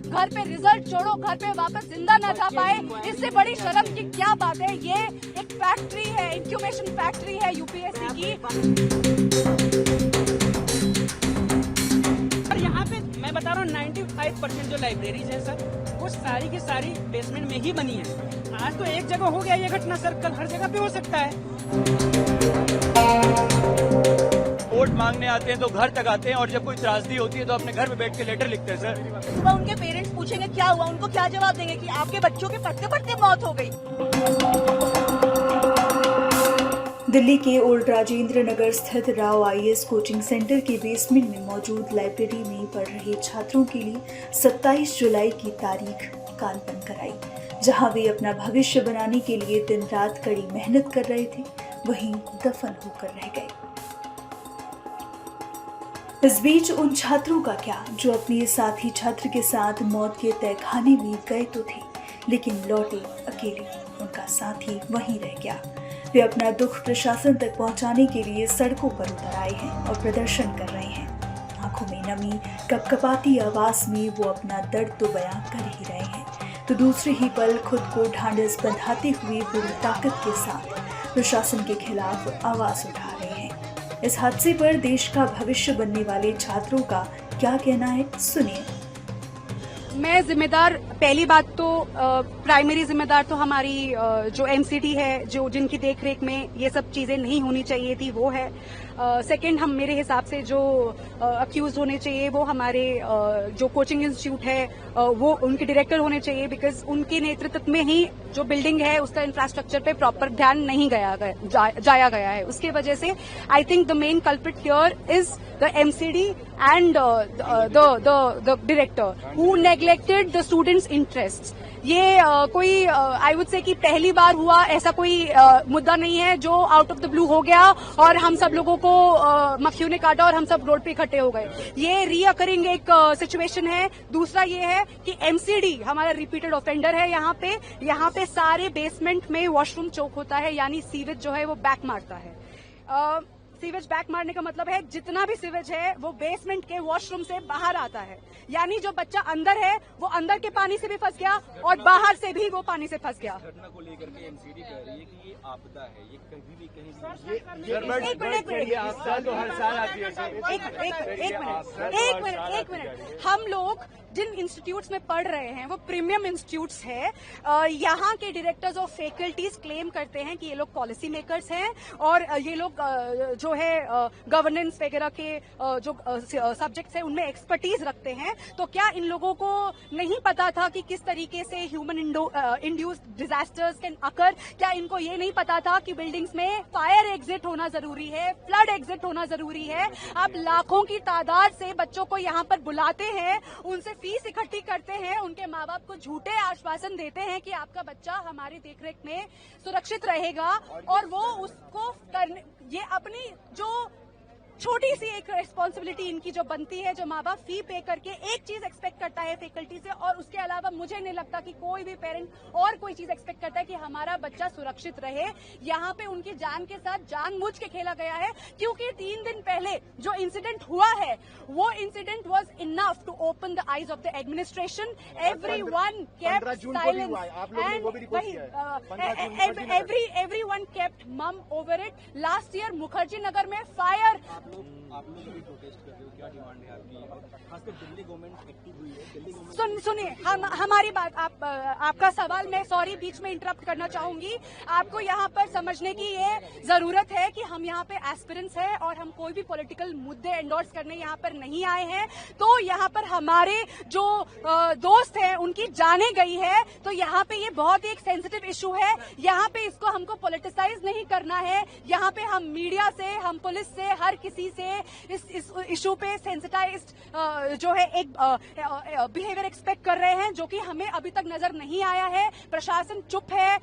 घर पे रिजल्ट छोड़ो, घर पे वापस जिंदा न जा पाए, इससे बड़ी शर्म की क्या बात है। ये एक फैक्ट्री है, इंक्यूबेशन फैक्ट्री है यूपीएससी की। और यहाँ पे मैं बता रहा हूँ 95% जो लाइब्रेरीज है सर, वो सारी की सारी बेसमेंट में ही बनी है। आज तो एक जगह हो गया ये घटना सर, कल हर जगह पे हो सकता है। वोट मांगने आते हैं तो घर तक आते हैं, और जब कोई त्रासदी होती है तो अपने घर में बैठ के लेटर लिखते हैं सर। सुबह उनके पेरेंट्स पूछेंगे क्या हुआ, उनको क्या जवाब देंगे कि आपके बच्चों के पढ़ते पढ़ते मौत हो गई। दिल्ली के ओल्ड राजेंद्र नगर स्थित राव आईएएस कोचिंग सेंटर के बेसमेंट में मौजूद लाइब्रेरी में पढ़ रहे छात्रों के लिए 27 जुलाई की तारीख काल बनकर आई, जहां वे अपना भविष्य बनाने के लिए दिन रात कड़ी मेहनत कर रहे थे, वहीं दफन होकर रह गए। इस बीच उन छात्रों का क्या जो अपने साथी छात्र के साथ मौत के तहखाने में गए तो थे, लेकिन लौटे अकेले। उनका साथी वहीं रह गया। वे अपना दुख प्रशासन तक पहुंचाने के लिए सड़कों पर उतर आए हैं और प्रदर्शन कर रहे हैं। आंखों में नमी, कपकपाती आवाज में वो अपना दर्द तो बयां कर ही रहे हैं, तो दूसरे ही पल खुद को ढांढस बंधाते हुए पूरी ताकत के साथ प्रशासन के खिलाफ आवाज उठा रहे हैं। इस हादसे पर देश का भविष्य बनने वाले छात्रों का क्या कहना है, सुनिए। मैं जिम्मेदार, पहली बात तो प्राइमरी जिम्मेदार तो हमारी जो एमसीडी है, जो जिनकी देखरेख में ये सब चीजें नहीं होनी चाहिए थी, वो है। सेकंड, हम मेरे हिसाब से जो अक्यूज होने चाहिए वो हमारे जो कोचिंग इंस्टीट्यूट है वो उनके डायरेक्टर होने चाहिए, बिकॉज उनके नेतृत्व में ही जो बिल्डिंग है उसका इंफ्रास्ट्रक्चर पे प्रॉपर ध्यान नहीं जाया गया है। उसके वजह से I think the main culprit here is the MCD and the director who neglected the students interest. ये कोई आई वुड से कि पहली बार हुआ ऐसा कोई मुद्दा नहीं है जो आउट ऑफ द ब्लू हो गया और हम सब लोगों को मक्खियों ने काटा और हम सब रोड पे इकट्ठे हो गए। ये रीअकरिंग एक सिचुएशन है। दूसरा ये है कि एमसीडी हमारा रिपीटेड ऑफेंडर है। यहाँ पे सारे बेसमेंट में वॉशरूम चोक होता है, यानी सीवेज जो है वो बैक मारता है। सीवेज बैक मारने का मतलब है जितना भी सीवेज है वो बेसमेंट के वॉशरूम से बाहर आता है, यानी जो बच्चा अंदर है वो अंदर के पानी से भी फंस गया और बाहर से भी वो पानी से फंस गया। घटना को लेकर के एमसीडी कह रही है कि ये आपदा है, ये कहीं भी कहीं एक मिनट। हम लोग जिन इंस्टीट्यूट्स में पढ़ रहे हैं वो प्रीमियम इंस्टीट्यूट्स है। यहाँ के डायरेक्टर्स और फैकल्टीज क्लेम करते हैं कि ये लोग पॉलिसी मेकर्स हैं और ये लोग जो है गवर्नेंस वगैरह के जो सब्जेक्ट्स है उनमें एक्सपर्टीज रखते हैं। तो क्या इन लोगों को नहीं पता था कि किस तरीके से human induced disasters can occur? क्या इनको ये नहीं पता था कि बिल्डिंग्स में फायर एग्जिट होना जरूरी है, फ्लड एग्जिट होना जरूरी है? आप लाखों की तादाद से बच्चों को यहाँ पर बुलाते हैं, उनसे फीस इकट्ठी करते हैं, उनके माँ बाप को झूठे आश्वासन देते हैं कि आपका बच्चा हमारी देखरेख में सुरक्षित रहेगा, और वो उसको करने, ये अपनी जो छोटी सी एक रिस्पॉन्सिबिलिटी इनकी जो बनती है, जो माँ बाप फी पे करके एक चीज एक्सपेक्ट करता है फैकल्टी से, और उसके अलावा मुझे नहीं लगता कि कोई भी पेरेंट और कोई चीज एक्सपेक्ट करता है कि हमारा बच्चा सुरक्षित रहे। यहाँ पे उनकी जान के साथ जानबूझ के खेला गया है, क्योंकि 3 दिन पहले जो इंसिडेंट हुआ है वो incident was enough to open the eyes of the administration. Everyone kept silence and everyone kept mum over it. Last year Mukherjee Nagar में फायर। आप लोग भी प्रोटेस्ट कर रहे हो, क्या डिमांड है आपकी? खासकर दिल्ली गवर्नमेंट एक्टिव हुई है, दिल्ली गवर्नमेंट सुनिए हमारी बात। आपका सवाल मैं सॉरी बीच में इंटरप्ट करना चाहूंगी। आपको यहाँ पर समझने की ये जरूरत है कि हम यहाँ पे एस्पिरेंट्स हैं और हम कोई भी पॉलिटिकल मुद्दे एंडोर्स करने यहाँ पर नहीं आए हैं। तो यहाँ पर हमारे जो दोस्त हैं उनकी जाने गई है, तो यहाँ पे ये बहुत ही एक सेंसिटिव इशू है। यहाँ पे इसको हमको पॉलिटिसाइज नहीं करना है। यहाँ पे हम मीडिया से, हम पुलिस से, हर किसी से इस इशू पे सेंसिटाइज्ड जो है एक बिहेवियर एक्सपेक्ट कर रहे हैं, जो कि हमें अभी तक नजर नहीं आया है। प्रशासन चुप है,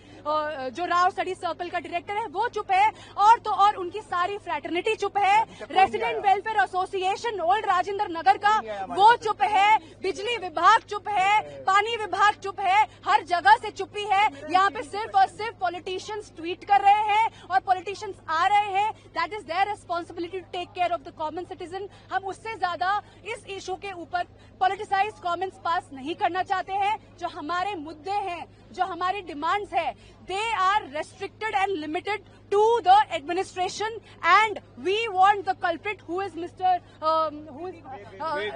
जो राव स्टडी सर्कल का डायरेक्टर है वो चुप है, और तो और उनकी सारी फ्रैटर्निटी चुप है। Resident welfare association old Rajendra Nagar का वो चुप है, बिजली विभाग चुप है, पानी विभाग चुप है, हर जगह से चुप्पी है। यहाँ पे सिर्फ और सिर्फ पॉलिटिशियंस ट्वीट कर रहे हैं और पॉलिटिशियंस आ रहे हैं। That is their responsibility to take care of the common citizen. हम उससे ज्यादा इस इशू के ऊपर पॉलिटिसाइज कमेंट्स पास नहीं करना चाहते हैं। जो हमारे मुद्दे हैं, जो हमारी डिमांड्स है, they are restricted and limited to the administration, and we want the culprit who is Mr.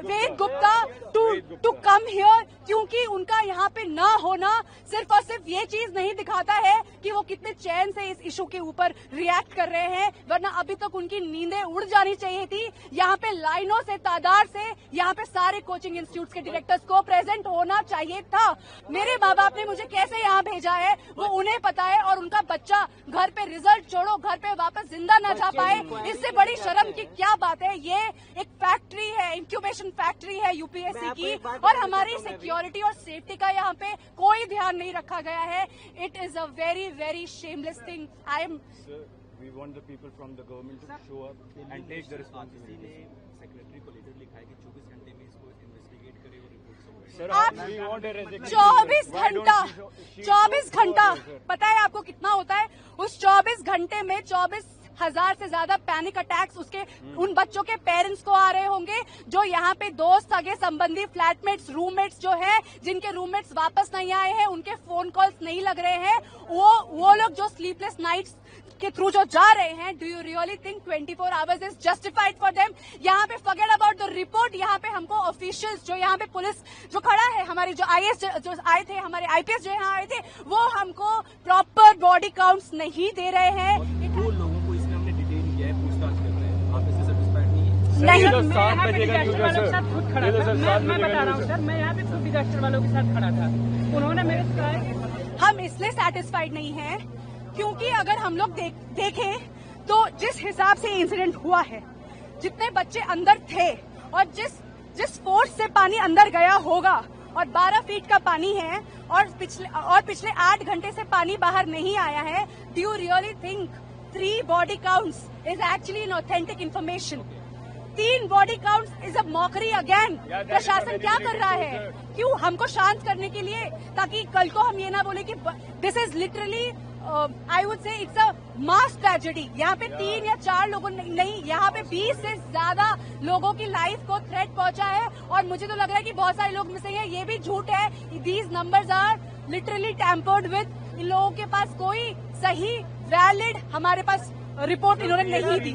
Ved Gupta to come here, क्योंकि उनका यहाँ पे ना होना सिर्फ और सिर्फ ये चीज नहीं दिखाता है कि वो कितने चैन से इस इशू के ऊपर रिएक्ट कर रहे हैं, वरना अभी तक उनकी नींदें उड़ जानी चाहिए थी। यहाँ पे लाइनों से, तादाद से यहाँ पे सारे कोचिंग इंस्टीट्यूट के डायरेक्टर्स को प्रेजेंट होना चाहिए था। मेरे माँ बाप ने मुझे कैसे यहाँ भेजा है वो उन्हें पता है, और उनका बच्चा घर पे रिजल्ट छोड़ो, घर पे वापस जिंदा न जा पाए, इससे बड़ी शर्म की क्या बात है। ये एक फैक्ट्री है, इंक्यूबेशन फैक्ट्री है यूपीएससी की, और हमारी सिक्योरिटी और सेफ्टी का यहाँ पे कोई ध्यान नहीं रखा गया है। It is a very very shameless thing. I am We want the people from the government to show up and take the responsibility. Secretary को लेटर लिखा है कि 24 घंटे में इसको इन्वेस्टिगेट करे और report submit. Sir, we want a resignation. 24 घंटा पता है आपको कितना होता है? उस 24 घंटे में 24,000 से ज्यादा पैनिक अटैक्स उसके उन बच्चों के पेरेंट्स को आ रहे होंगे, जो यहाँ पे दोस्त, सगे संबंधी, फ्लैटमेट्स, रूममेट्स जो है, जिनके रूममेट्स वापस नहीं आए हैं, उनके फोन कॉल्स नहीं लग रहे हैं, वो लोग जो स्लीपलेस नाइट्स के थ्रू जो जा रहे हैं। Do you really think 24 hours is justified for them? यहाँ पे फॉरगेट अबाउट द रिपोर्ट, यहाँ पे हमको ऑफिशियल्स जो यहाँ पे पुलिस जो खड़ा है, हमारी जो आईएएस जो आए थे, हमारे आईपीएस जो यहाँ आए थे, वो हमको प्रॉपर बॉडी काउंट्स नहीं दे रहे हैं। दो लोगों को इसमें हमने डिटेन किया है, पूछताछ कर रहे हैं, आप इससे सेटिस्फाइड नहीं है? नहीं, मैं यहाँ पे डिजास्टर वालों के साथ खुद खड़ा था। मैं बता रहा हूँ सर, मैं यहाँ पे खुद डिजास्टर वालों के साथ खड़ा था। उन्होंने मेरे से कहा कि हम इसलिए सेटिस्फाइड नहीं हैं क्योंकि अगर हम लोग देखें तो जिस हिसाब से इंसिडेंट हुआ है, जितने बच्चे अंदर थे और जिस फोर्स से पानी अंदर गया होगा, और 12 फीट का पानी है, और पिछले 8 घंटे से पानी बाहर नहीं आया है। Do you really think 3 body counts is actually an authentic information? 3 body counts is a mockery again. प्रशासन क्या कर रहा है? क्यों? हमको शांत करने के लिए, ताकि कल को हम ये ना बोले कि this is literally I would say it's a mass tragedy. यहाँ पे 3 या 4 लोगों नहीं, यहाँ पे 20 से ज्यादा लोगों की लाइफ को थ्रेट पहुंचा है, और मुझे तो लग रहा है कि बहुत सारे लोग में से ये भी झूठ है। These numbers are literally tampered with. इन लोगों के पास कोई सही वैलिड हमारे पास रिपोर्ट इन्होंने नहीं दी।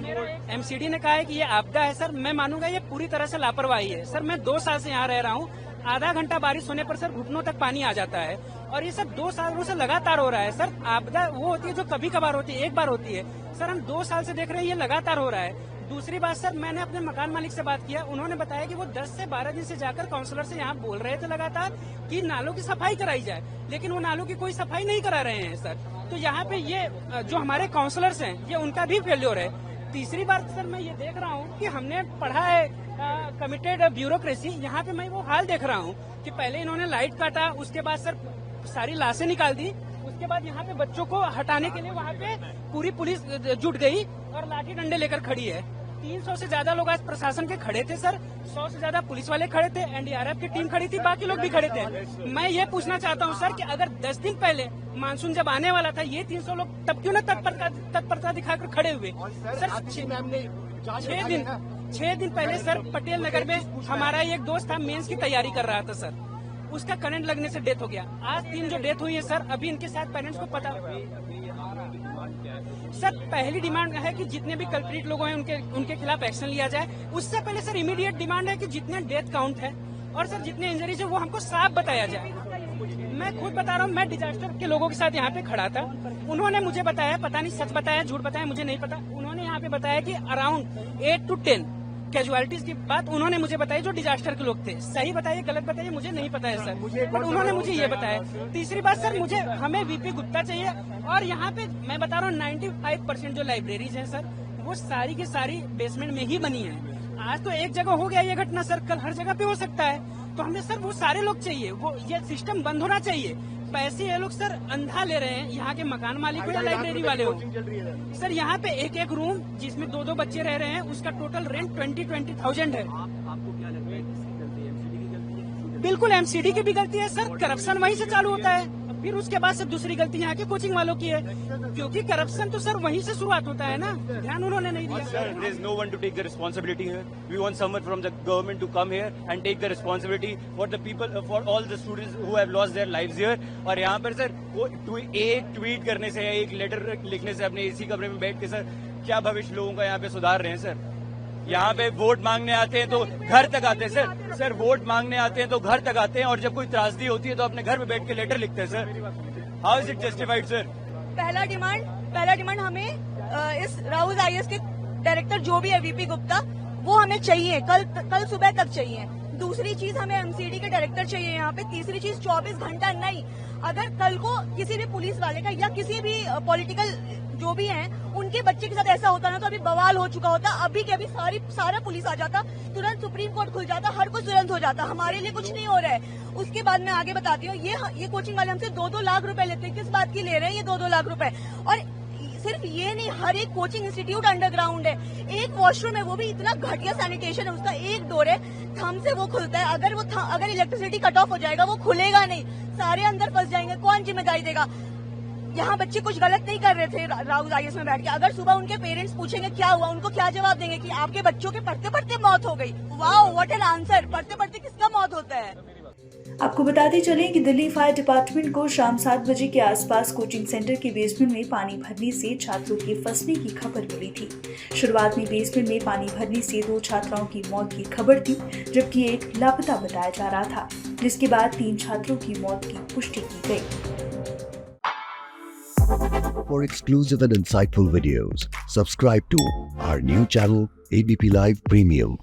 एमसीडी ने कहा है कि ये आपदा है सर, मैं मानूंगा ये पूरी तरह से लापरवाही है। सर मैं 2 साल से यहाँ रह रहा हूँ, आधा घंटा बारिश होने पर सर घुटनों तक पानी आ जाता है, और ये सब 2 सालों से लगातार हो रहा है। सर आपदा वो होती है जो कभी कभार होती है, एक बार होती है। सर हम 2 साल से देख रहे हैं ये लगातार हो रहा है। दूसरी बात सर, मैंने अपने मकान मालिक से बात किया, उन्होंने बताया कि वो 10 से 12 दिन से जाकर काउंसलर से यहाँ बोल रहे थे लगातार कि नालों की सफाई कराई जाए, लेकिन वो नालों की कोई सफाई नहीं करा रहे हैं सर। तो यहाँ पे ये जो हमारे काउंसलर्स हैं, ये उनका भी फेल्योर है। तीसरी बात सर, मैं ये देख रहा हूँ कि हमने पढ़ा है कमिटेड ब्यूरोक्रेसी। यहाँ पे मैं वो हाल देख रहा हूँ कि पहले इन्होंने लाइट काटा, उसके बाद सर सारी लाशें निकाल दी, उसके बाद यहाँ पे बच्चों को हटाने के लिए वहाँ पे पूरी पुलिस जुट गई और लाठी डंडे लेकर खड़ी है। 300 से ज्यादा लोग आज प्रशासन के खड़े थे सर, 100 से ज्यादा पुलिस वाले खड़े थे, एनडीआरएफ की टीम खड़ी थी, बाकी लोग भी खड़े थे। मैं ये पूछना चाहता हूँ सर कि अगर 10 दिन पहले मानसून जब आने वाला था, ये 300 लोग तब क्यों न तत्परता दिखाकर खड़े हुए? सर 6 दिन पहले सर पटेल नगर में हमारा एक दोस्त था, मेंस की तैयारी कर रहा था सर, उसका करंट लगने से डेथ हो गया। आज 3 जो डेथ हुई है सर, अभी इनके साथ पेरेंट्स को पता। सर पहली डिमांड है कि जितने भी कल्प्रिट लोग हैं उनके खिलाफ एक्शन लिया जाए। उससे पहले सर इमीडिएट डिमांड है कि जितने डेथ काउंट है और सर जितने इंजरीज है वो हमको साफ बताया जाए। मैं खुद बता रहा हूँ, मैं डिजास्टर के लोगों के साथ यहाँ पे खड़ा था, उन्होंने मुझे बताया, पता नहीं सच बताया झूठ बताया मुझे नहीं पता, उन्होंने यहाँ पे बताया कि अराउंड 8 to 10 कैजुअलिटीज की बात उन्होंने मुझे बताई जो डिजास्टर के लोग थे। सही बताइए गलत बताइए मुझे नहीं पता है सर, बट उन्होंने मुझे ये बताया। तीसरी बात सर, हमें वीपी गुप्ता चाहिए, और यहाँ पे मैं बता रहा हूँ 95% जो लाइब्रेरीज हैं सर, वो सारी की सारी बेसमेंट में ही बनी है। आज तो एक जगह हो गया ये घटना सर, कल हर जगह पे हो सकता है। तो हमें सर वो सारे लोग चाहिए, वो ये सिस्टम बंद होना चाहिए। पैसे ये लोग सर अंधा ले रहे हैं, यहाँ के मकान मालिक हो या लाइब्रेरी वाले हो। सर यहाँ पे एक रूम जिसमें 2 बच्चे रह रहे हैं, उसका टोटल रेंट 20,000 है। आपको क्या लगता है किसकी गलती है, एमसीडी की गलती है? बिल्कुल एमसीडी की भी गलती है सर, करप्शन वहीं से चालू होता है। फिर उसके बाद से दूसरी गलती यहाँ के कोचिंग वालों की है, क्योंकि करप्शन तो सर वहीं से शुरुआत होता है ना, ध्यान उन्होंने नहीं दिया। Sir, there is no one to take the responsibility here. We want someone from the government to come here and take the responsibility for the people, for all the students who have lost their lives here. और यहाँ पर sir वो एक tweet करने से, एक letter लिखने से अपने इसी कमरे में बैठ के सर क्या भविष्य लोगों का यहाँ पे सुधार रहे हैं सर। यहाँ पे वोट मांगने आते हैं तो घर तक आते हैं सर वोट मांगने आते हैं तो घर तक आते हैं, और जब कोई त्रासदी होती है तो अपने घर में बैठ के लेटर लिखते हैं sir. How is it justified sir? पहला डिमांड हमें इस राहुल IAS के डायरेक्टर जो भी है VP गुप्ता, वो हमें चाहिए, कल सुबह तक चाहिए। दूसरी चीज हमें MCD के डायरेक्टर चाहिए यहाँ पे। तीसरी चीज 24 घंटा नहीं, अगर कल को किसी भी पुलिस वाले का या किसी भी पॉलिटिकल जो भी हैं उनके बच्चे के साथ ऐसा होता ना तो अभी बवाल हो चुका होता। अभी के अभी सारा पुलिस आ जाता, तुरंत सुप्रीम कोर्ट खुल जाता, हर कुछ तुरंत हो जाता। हमारे लिए कुछ नहीं हो रहा है। उसके बाद मैं आगे बताती हूँ, ये कोचिंग वाले हमसे 2-2 लाख रुपए लेते हैं। किस बात की ले रहे हैं ये 2-2 लाख रुपए? और सिर्फ ये नहीं, हर एक कोचिंग इंस्टीट्यूट अंडरग्राउंड है। एक वॉशरूम है, वो भी इतना घटिया सैनिटेशन है, उसका एक डोर है, थंब से वो खुलता है। अगर इलेक्ट्रिसिटी कट ऑफ हो जाएगा वो खुलेगा नहीं, सारे अंदर फंस जाएंगे। कौन जिम्मेदारी देगा? यहाँ बच्चे कुछ गलत नहीं कर रहे थे राहुल IAS में बैठ के। अगर सुबह उनके पेरेंट्स पूछेंगे क्या हुआ, उनको क्या जवाब देंगे कि आपके बच्चों के पढ़ते पढ़ते मौत हो गई। Wow, what an answer! पढ़ते पढ़ते किसका मौत होता है? आपको बताते चलें कि दिल्ली फायर डिपार्टमेंट को शाम 7 बजे के आसपास कोचिंग सेंटर के बेसमेंट में पानी भरने से छात्रों के फंसने की खबर मिली थी। शुरुआत में बेसमेंट में पानी भरने से 2 छात्राओं की मौत की खबर थी, जबकि एक लापता बताया जा रहा था, जिसके बाद 3 छात्रों की मौत की पुष्टि की गई। For exclusive and insightful videos, subscribe to our new channel ABP Live Premium.